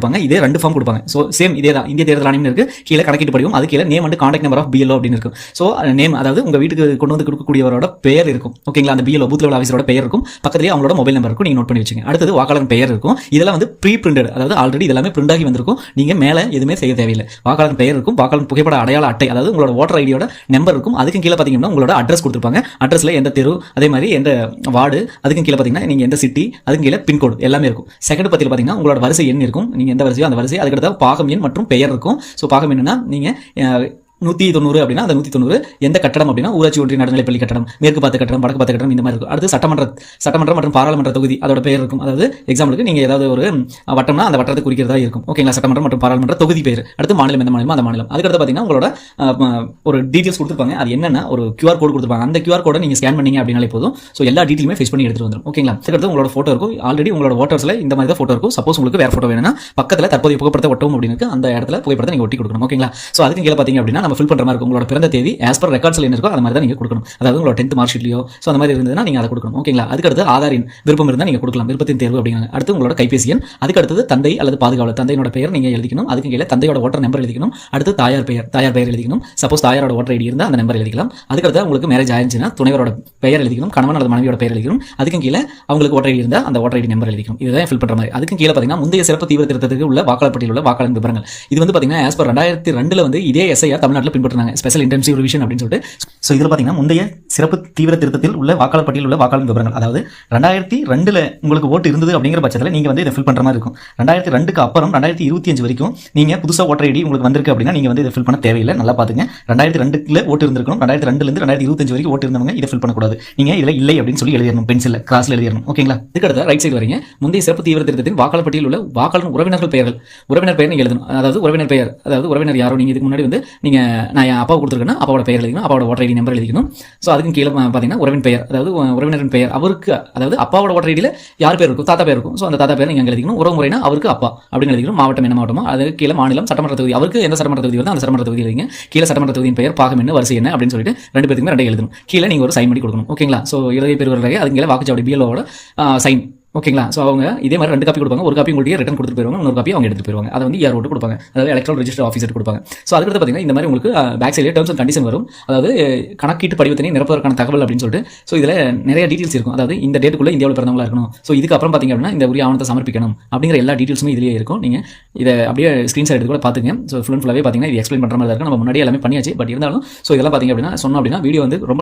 கொடுப்பாங்க. இதே 2 ஃபார்ம் கொடுப்பாங்க. ஸோ சேம் இதே தான். இந்திய தேர்தல் ஆணையம் இருக்கு, கீழே கணக்கீட்டு படிவம், அது கீழே name and contact number of BLO அப்படின்னு இருக்கும். ஸோ நேம் அதாவது உங்க வீட்டுக்கு கொண்டு வந்து கொடுக்கக்கூடியவரோட பெயர் இருக்கும். ஓகேங்களா, அந்த பிஎல்ஓ பூத் லெவல் ஆஃபீஸரோட பெயர் இருக்கும், பக்கத்துலேயே அவங்களோட மொபைல் நம்பர் இருக்கும், நீங்க நோட் பண்ணி வச்சுங்க. அடுத்தது வாக்காளர் பெயர் இருக்கும். இதெல்லாம் வந்து ப்ரீ பிரிண்டட், அதாவது ஆல்ரெடி இதெல்லாமே பிரிண்ட் ஆகி வந்திருக்கும். நீங்க மேலே எதுவுமே செய்ய தேவையில்லை. வாக்காளர் பெயர் இருக்கும், வாக்காளர் புகைப்பட அடையாள அட்டை, அதாவது உங்களோட ஓட்டர் ஐடியோட நம்பர் இருக்கும். அதுக்கு கீழே பார்த்தீங்கன்னா உங்களோட அட்ரஸ் கொடுத்துருப்பாங்க. அட்ரஸ்ல எந்த தெரு, அதே மாதிரி எந்த வார்டு, அதுக்கு கீழே பார்த்தீங்கன்னா நீங்க எந்த சிட்டி, அதுக்கு கீழே பின்கோடு எல்லாமே இருக்கும். செகண்ட் பத்தியில் பார்த்தீங்கன்னா உங்களோட வரிசை எண் இருக்கும். நீங்க எந்த வரிசையோ அந்த வரிசை, அதுக்கடுத்த பாகம் எண் மற்றும் பெயர் இருக்கும். ஸோ பாகம் என்னன்னா நீங்க 190 அப்படின்னா அந்த 190 எந்த கட்டடம் அப்படின்னா ஊராட்சி ஒன்றிய நடுநிலைப்பள்ளி கட்டடம், மேற்கு பார்த்த கட்டடம், வடக்கு பார்த்த கட்டடம், இந்த மாதிரி இருக்கும். அடுத்து சட்டமன்றம் மற்றும் பாராளுமன்ற தொகுதி, அதோட பெயர் இருக்கும். அதாவது எக்ஸாம்பிளுக்கு நீங்க ஏதாவது ஒரு வட்டம்னா அந்த வட்டத்தை குறிக்கிறதா இருக்கும். ஓகேங்களா, சட்டமன்றம் மற்றும் பாராளுமன்ற தொகுதி பெயர். அடுத்து மாநிலம், எந்த மாநிலம் அந்த மாநிலம். அதுக்கடுத்து பார்த்தீங்கன்னா உங்களோட ஒரு டீடைல்ஸ் கொடுத்துருப்பாங்க. அது என்னன்னா ஒரு QR கோட் கொடுத்துருப்பாங்க. அந்த QR கோடை நீங்க ஸ்கேன் பண்ணீங்க அப்படின்னாலே போதும். ஸோ எல்லா டீட்டெயிலுமே ஃபேஸ் பண்ணி எடுத்துட்டு வந்துடும். ஓகேங்களா, அதுக்கடுத்து உங்களோட போட்டோ இருக்கும். ஆல்ரெடி உங்களோட ஓட்டர்ஸ்ல இந்த மாதிரி தான் போட்டோ இருக்கும். சப்போஸ் உங்களுக்கு வேற போட்டோ வேணும்னா பக்கத்தில் தற்போதைய புகைப்படத்தை ஒட்டும் அப்படின்னு அந்த இடத்துல புகைப்படத்தை நீங்க ஒட்டி கொடுக்கணும். ஓகேங்களா, ஸோ அதுக்கு கீழே பார்த்தீங்க அப்படின்னா நம்ம ஃபில் பண்ற மாதிரி இருக்கும். உங்களோட பிறந்த தேதி ஆஸ் பர் ரெக்கார்ட்ஸ்ல என்ன இருக்கோ அந்த மாதிரி தான் நீங்க கொடுக்கணும். அதாவது உங்களோட 10th மார்க் ஷீட்லயோ ஸோ அந்த மாதிரி இருந்ததுன்னா நீங்க அதை கொடுக்கணும். ஓகேங்களா, அதுக்கடுத்து ஆதாரின் விருப்பம் இருந்தால் நீங்க கொடுக்கலாம், விருப்பத்தின் தேர்வு அப்படிங்கிறாங்க. அடுத்து உங்களோட கைபேசி எண், அதுக்கு அடுத்தது தந்தை அல்லது பாதுகாவலர், தந்தையோட பெயர் நீங்க எழுதிக்கணும். அதுக்கு கீழே தந்தையோட ஓட்டர் நம்பர் எழுதிக்கணும். அடுத்து தாயார் பெயர் எழுதிக்கணும். சப்போஸ் தாயாரோட ஓட்டர் ஐடி இருந்தால் அந்த நம்பர் எழுதிக்கலாம். அதுக்கடுத்து உங்களுக்கு மேரேஜ் ஆயிருச்சுன்னா துணைவரோட பெயர் எழுதிக்கணும், கணவன் அல்லது மனைவியோட பெயர் எழுதிக்கணும். அதுக்கு கீழே அவங்களுக்கு ஓட்டர் ஐடி இருந்தால் அந்த ஓட்டர் ஐடி நம்பர் எழுதிக்கணும். இதுதான் ஃபில் பண்ற மாதிரி. அதுக்கு கீழே பார்த்தீங்கன்னா முந்தைய சிறப்பு தீவிர திருத்தத்துக்கு உள்ள வாக்காளர் பட்டியலில் உள்ள வாக்காளர் விவரங்கள். இது வந்து பார்த்தீங்கன்னா ஆஸ் பர் 2002 வந்து இதே SIR தமிழ்நாட்டில் பின்பற்றினாங்க, ஸ்பெஷல் இன்டென்சிவ் ரிவிஷன் அப்படின்னு சொல்லிட்டு. ஸோ இதில் பார்த்தீங்கன்னா முந்தைய சிறப்பு தீவிர திருத்தத்தில் உள்ள வாக்காளர் பட்டியலில் உள்ள வாக்காளர் விவரங்கள், அதாவது 2002 உங்களுக்கு ஓட்டு இருந்தது அப்படிங்கிற பட்சத்தில் நீங்க வந்து இதை ஃபில் பண்ற மாதிரி இருக்கும். 2002க்கு அப்புறம் 2025 வரைக்கும் நீங்க புதுசா ஓட்டர் ஐடி உங்களுக்கு வந்திருக்கு அப்படின்னா நீங்க வந்து இதை ஃபில் பண்ண தேவையில்லை. நல்லா பாத்துங்க, 2002ல ஓட்டு இருந்திருக்கணும். 2002ல இருந்து 2025 வரைக்கும் ஓட்டு இருந்தவங்க இதை ஃபில் பண்ணக்கூடாது. நீங்க இதுல இல்லை அப்படின்னு சொல்லி எழுதிடணும், பென்சில் கிராஸ்ல எழுதிடணும். ஓகேங்களா, இதுக்கடுத்து ரைட் சைடு வரீங்க. முந்தைய சிறப்பு தீவிர திருத்தத்தின் வாக்காளர் பட்டியலில் உள்ள வாக்காளர் உறவினர்கள் பெயர்கள், உறவினர் பெயர் நீங்க எழுதணும். அதாவது உறவினர் பெயர், அதாவது உறவினர் யாரோ நீங்க இதுக்கு முன்னாடி வந்து நீங்க நான் என் அப்பா கொடுத்துருக்கேன்னா அப்பாவோட பெயர் எழுதிக்கணும், அப்பாவோட ஓட்டர் ஐடி நம்பர் எழுதிக்கணும். ஸோ அதுக்கு கீழே பார்த்தீங்கன்னா உறவின் பெயர், அதாவது உறவினரின் பெயர், அவருக்கு அதாவது அப்பாவோட ஓட்டர் ஐடியில் யார் பேர் இருக்கும், தாத்தா பேர் இருக்கும். ஸோ அந்த தாத்தா பேர் நீங்கள் எழுதிக்கணும். உறவு முறைனா அவருக்கு அப்பா அப்படின்னு எழுதிக்கணும். மாவட்டம் என்ன மாவட்டமோ அது கீழே மாநிலம், சட்டமன்ற தொகுதி, அவருக்கு எந்த சட்டமன்ற தொகுதி வருது அந்த சட்டமன்ற தொகுதி எழுதிங்க. கீழே சட்டமன்ற தொகுதியின் பெயர், பாகம் என்ன, வரிசை என்ன அப்படின்னு சொல்லிட்டு 2 பேருக்குமே 2 எழுதணும். கீழே நீங்கள் ஒரு சைன் பண்ணி கொடுக்கணும். ஓகேங்களா, ஸோ 20 பேர் வரைக்கும் அதுக்கு கீழே வாக்குச்சாவடி பிஎல்ஓட சைன். ஓகேங்களா, ஸோ அவங்க இதே மாதிரி 2 காப்பி கொடுப்பாங்க. ஒரு காப்பி உங்களுக்கு ரிட்டன் கொடுத்துட்டு போயிருவாங்க, இன்னொரு காப்பி அவங்க எடுத்துட்டு போயிருவாங்க. அதை வந்து ER ஓட்டு கொடுப்பாங்க, அதாவது எலக்ட்ரல் ரெஜிஸ்டர் ஆஃபீஸர் கொடுப்பாங்க. ஸோ அதுக்கு பார்த்தீங்கன்னா இந்த மாதிரி உங்களுக்கு பேக் சைடில் டேர்ம்ஸ் அண்ட் கண்டிஷன் வரும், அதாவது கணக்கீட்டு படிவத்தினை நிரப்புவதற்கான தகவல் அப்படின்னு சொல்லிட்டு. ஸோ இதில் நிறைய டீட்டெயில்ஸ் இருக்கும். அதாவது இந்த டேட்டுக்குள்ள இந்தியாவில் பிறந்தவங்களா இருக்கணும், ஸோ இதுக்கு அப்புறம் பார்த்தீங்க அப்படின்னா இந்த உரிய ஆவணத்தை சமர்ப்பிக்கணும் அப்படிங்கிற எல்லா டீட்டெயில்ஸுமே இதுலேயே இருக்கும். நீங்கள் இதை அப்படியே ஸ்க்ரீன்ஷாட் எடுத்து கூட பார்த்துங்க. ஸோ ஃபுல்லாகவே பார்த்தீங்கன்னா இது எக்ஸ்பிளைன் பண்ணுற மாதிரி இருக்கும். நம்ம முன்னாடி எல்லாமே பண்ணியாச்சு, பட் இருந்தாலும் ஸோ இதெல்லாம் பார்த்தீங்க அப்படின்னா சொன்னோம் அப்படின்னா வீடியோ வந்து ரொம்ப